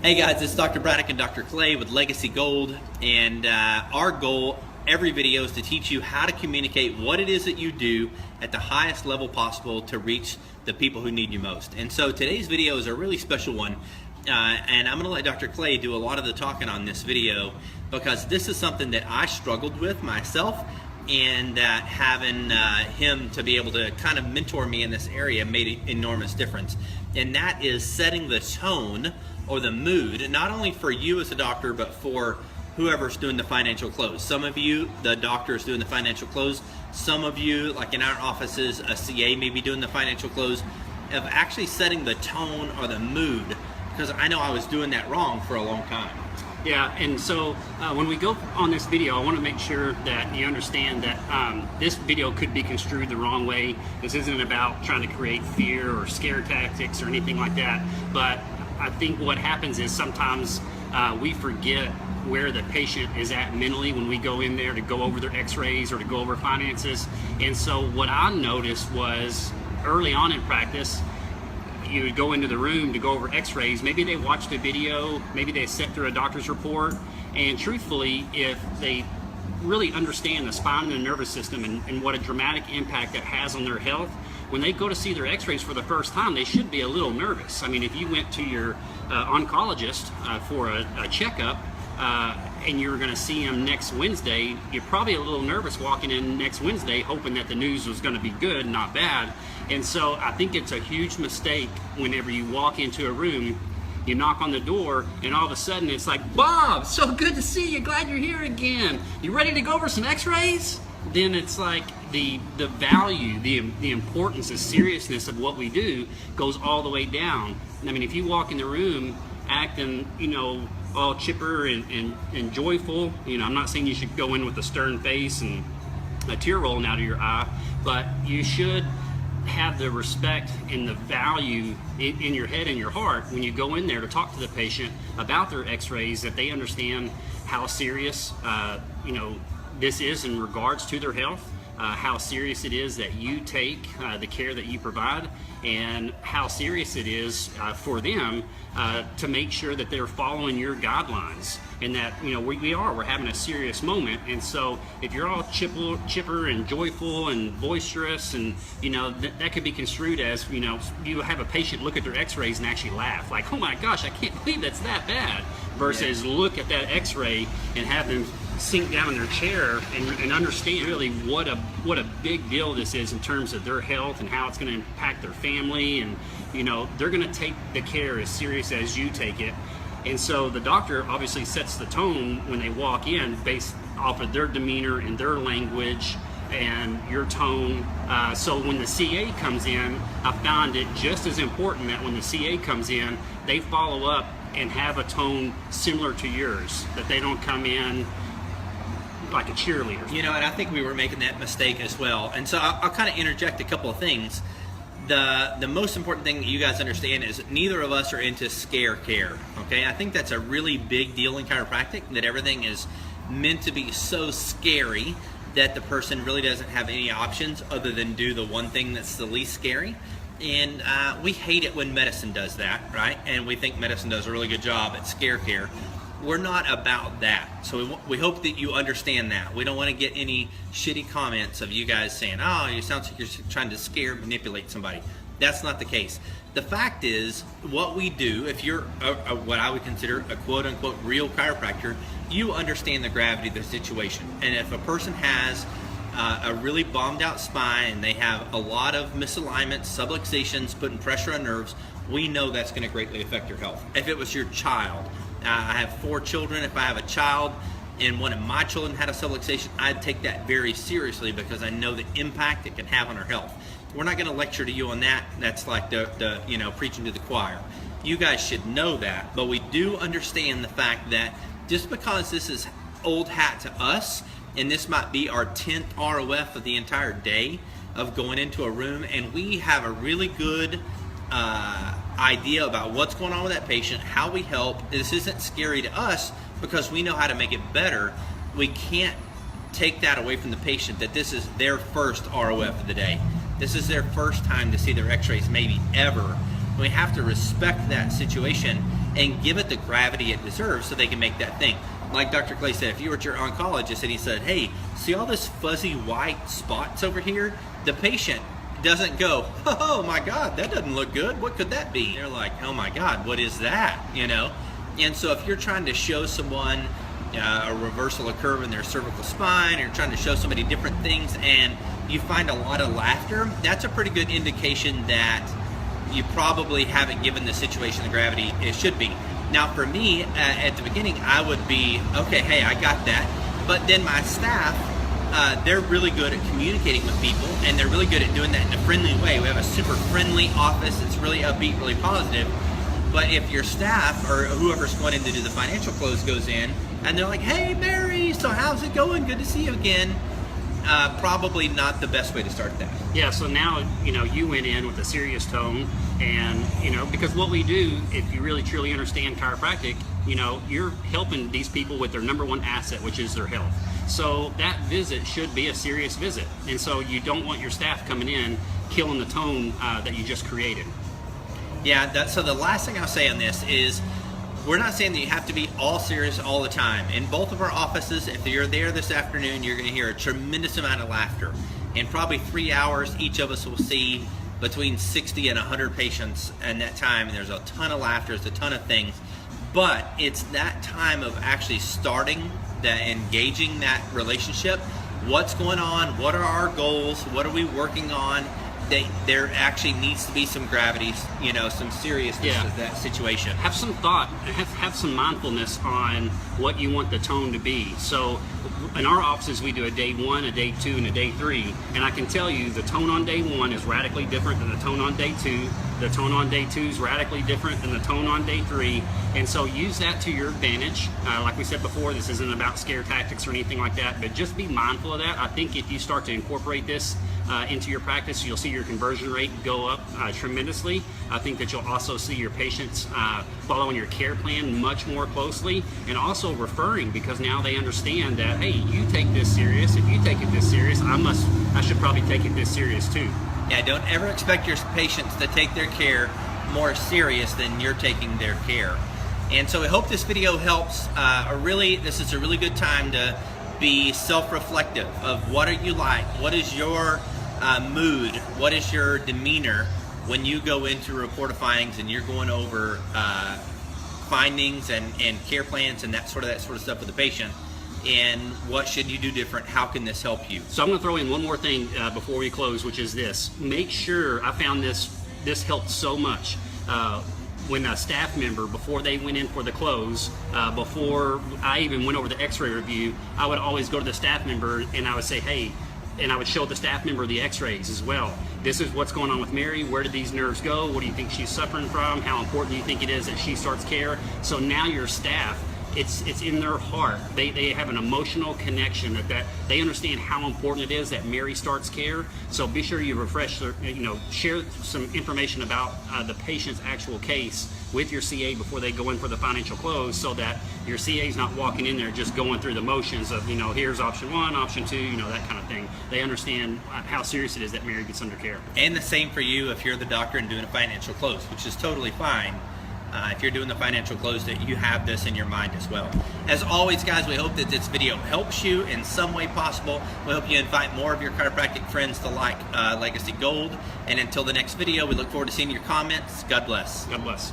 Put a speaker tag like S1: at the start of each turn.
S1: Hey guys, it's Dr. Braddock and Dr. Clay with Legacy Gold, and our goal every video is to teach you how to communicate what it is that you do at the highest level possible to reach the people who need you most. And so today's video is a really special one, and I'm going to let Dr. Clay do a lot of the talking on this video because this is something that I struggled with myself, and having him to be able to kind of mentor me in this area made an enormous difference. And that is setting the tone or the mood, not only for you as a doctor, but for whoever's doing the financial close. Some of you, the doctor is doing the financial close. Some of you, like in our offices, a CA may be doing the financial close, of actually setting the tone or the mood, because I know I was doing that wrong for a long time.
S2: Yeah, and so when we go on this video, I want to make sure that you understand that this video could be construed the wrong way. This isn't about trying to create fear or scare tactics or anything like that, but I think what happens is sometimes we forget where the patient is at mentally when we go in there to go over their x-rays or to go over finances. And so what I noticed was early on in practice, you would go into the room to go over x-rays. Maybe they watched a video, maybe they sat through a doctor's report, and truthfully, if they really understand the spine and the nervous system and what a dramatic impact that has on their health, when they go to see their x-rays for the first time, they should be a little nervous. I mean, if you went to your oncologist for a checkup and you're going to see him next Wednesday, you're probably a little nervous walking in next Wednesday hoping that the news was going to be good, not bad. And so I think it's a huge mistake whenever you walk into a room, you knock on the door, and all of a sudden it's like, Bob, so good to see you, glad you're here again. You ready to go over some x-rays? Then it's like the value, the importance, the seriousness of what we do goes all the way down. I mean, if you walk in the room acting, all chipper and joyful, I'm not saying you should go in with a stern face and a tear rolling out of your eye, but you should have the respect and the value in your head and your heart when you go in there to talk to the patient about their x-rays, that they understand how serious this is in regards to their health, how serious it is that you take the care that you provide, and how serious it is for them to make sure that they're following your guidelines, and that we're having a serious moment. And so if you're all chipper and joyful and boisterous, and that could be construed as you have a patient look at their x-rays and actually laugh like, oh my gosh, I can't believe that's that bad, versus look at that x-ray and have them sink down in their chair and understand really what a big deal this is in terms of their health and how it's going to impact their family. And they're going to take the care as serious as you take it. And so the doctor obviously sets the tone when they walk in based off of their demeanor and their language and your tone. So when the CA comes in, I found it just as important that when the CA comes in, they follow up and have a tone similar to yours, that they don't come in like a cheerleader.
S1: And I think we were making that mistake as well. And so I'll kind of interject a couple of things. The most important thing that you guys understand is neither of us are into scare care, okay? I think that's a really big deal in chiropractic, that everything is meant to be so scary that the person really doesn't have any options other than do the one thing that's the least scary. And we hate it when medicine does that, right? And we think medicine does a really good job at scare care. We're not about that. So we hope that you understand that. We don't want to get any shitty comments of you guys saying, oh, it sounds like you're trying to scare, manipulate somebody. That's not the case. The fact is, what we do, if you're what I would consider a quote-unquote real chiropractor, you understand the gravity of the situation. And if a person has a really bombed out spine, they have a lot of misalignments, subluxations, putting pressure on nerves, we know that's going to greatly affect your health. If it was your child, I have 4 children. If I have a child and one of my children had a subluxation, I'd take that very seriously because I know the impact it can have on our health. We're not going to lecture to you on that. That's like the preaching to the choir. You guys should know that, but we do understand the fact that just because this is old hat to us, and this might be our 10th ROF of the entire day of going into a room, and we have a really good idea about what's going on with that patient, how we help. This isn't scary to us because we know how to make it better. We can't take that away from the patient, that this is their first ROF of the day. This is their first time to see their x-rays maybe ever. We have to respect that situation and give it the gravity it deserves so they can make that thing. Like Dr. Clay said, if you were at your oncologist and he said, hey, see all this fuzzy white spots over here? The patient doesn't go, oh my God, that doesn't look good. What could that be? They're like, oh my God, what is that? You know? And so if you're trying to show someone a reversal of curve in their cervical spine, or you're trying to show somebody different things and you find a lot of laughter, that's a pretty good indication that you probably haven't given the situation the gravity it should be. Now for me, at the beginning, I would be, okay, hey, I got that. But then my staff, they're really good at communicating with people, and they're really good at doing that in a friendly way. We have a super friendly office. It's really upbeat, really positive. But if your staff or whoever's going in to do the financial close goes in, and they're like, hey, Mary, so how's it going? Good to see you again. Probably not the best way to start that.
S2: Yeah, so now, you went in with a serious tone, and, because what we do, if you really truly understand chiropractic, you're helping these people with their number one asset, which is their health. So that visit should be a serious visit. And so you don't want your staff coming in killing the tone that you just created.
S1: Yeah, so the last thing I'll say on this is, we're not saying that you have to be all serious all the time. In both of our offices, if you're there this afternoon, you're going to hear a tremendous amount of laughter. In probably 3 hours, each of us will see between 60 and 100 patients in that time, and there's a ton of laughter, there's a ton of things. But it's that time of actually starting engaging that relationship. What's going on? What are our goals? What are we working on? There actually needs to be some gravity, some seriousness to that situation.
S2: Have some thought, have some mindfulness on what you want the tone to be. So in our offices, we do a day 1, a day 2, and a day 3. And I can tell you the tone on day 1 is radically different than the tone on day 2. The tone on day 2 is radically different than the tone on day 3. And so use that to your advantage. Like we said before, this isn't about scare tactics or anything like that, but just be mindful of that. I think if you start to incorporate this into your practice, you'll see your conversion rate go up tremendously. I think that you'll also see your patients following your care plan much more closely, and also referring, because now they understand that, hey, you take this serious. If you take it this serious, I should probably take it this serious too.
S1: Yeah, don't ever expect your patients to take their care more serious than you're taking their care. And so we hope this video helps. This is a really good time to be self-reflective of what are you like, what is your mood, what is your demeanor when you go into report of findings and you're going over findings and care plans and that sort of stuff with the patient, and what should you do different? How can this help you?
S2: So I'm going to throw in one more thing before we close, which is this. Make sure, I found this helped so much. When a staff member, before they went in for the close, before I even went over the x-ray review, I would always go to the staff member and I would say, hey, and I would show the staff member the x-rays as well. This is what's going on with Mary. Where did these nerves go? What do you think she's suffering from? How important do you think it is that she starts care? So now your staff, it's in their heart. They have an emotional connection that they understand how important it is that Mary starts care. So be sure you share some information about the patient's actual case with your CA before they go in for the financial close, so that your CA is not walking in there just going through the motions of, here's option 1, option 2, that kind of thing. They understand how serious it is that Mary gets under care.
S1: And the same for you if you're the doctor and doing a financial close, which is totally fine. If you're doing the financial close, that you have this in your mind as well. As always, guys, we hope that this video helps you in some way possible. We hope you invite more of your chiropractic friends to like Legacy Gold. And until the next video, we look forward to seeing your comments. God bless.
S2: God bless.